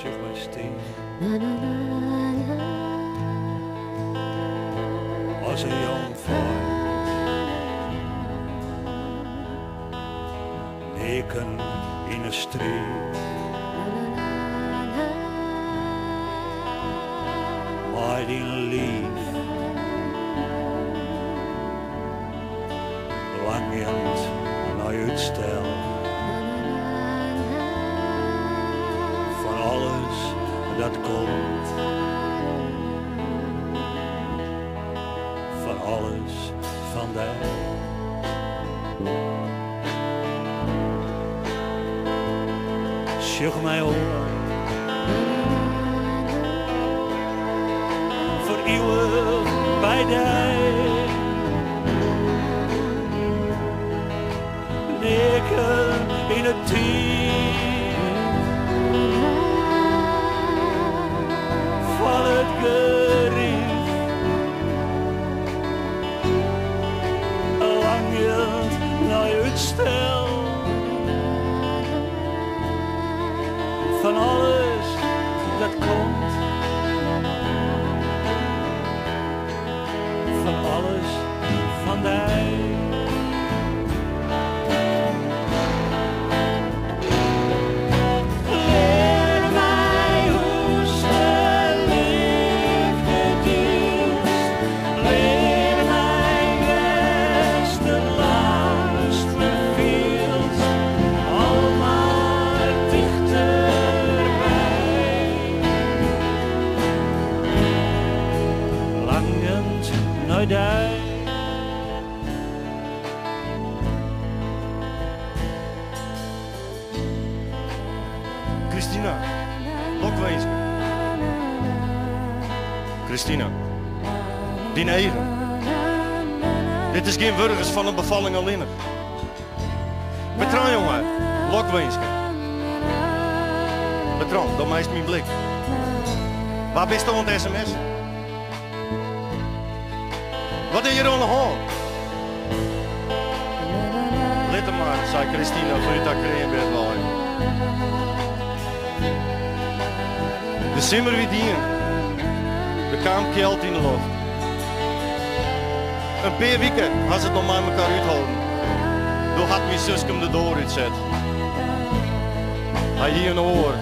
Zeg maar steen. Als een jong vrouw. Neken in een street. Maar die lief. Langend naar uitstel. Van alles dat komt. Van alles van daar. Zeg mij op. Voor eeuwig bij mij. Neken in het team van het gerief. Langend naar uitstel. Van alles dat komt. Van alles van mij. Leer mij hoe ze liefde duurt. Leer mij beste last verveelt. Allemaal dichterbij. Langend naar daar. Christina, Lokwezen. Christina, die eigen. Dit is geen wurgers van een bevalling alleen. Betrouw jongen, Lokwezen. Betrouw, dat meest mijn blik. Waar bist je aan het sms? Wat is hier aan de hand? Let hem maar, zei Christina, voor je dat kreeg wel. De simmer wie dien. Er kwam kelt in de lucht. Een paar weken had ze het nog maar elkaar uithouden. Toen had mijn zusje hem de deur uitzet. Hij hier een oor.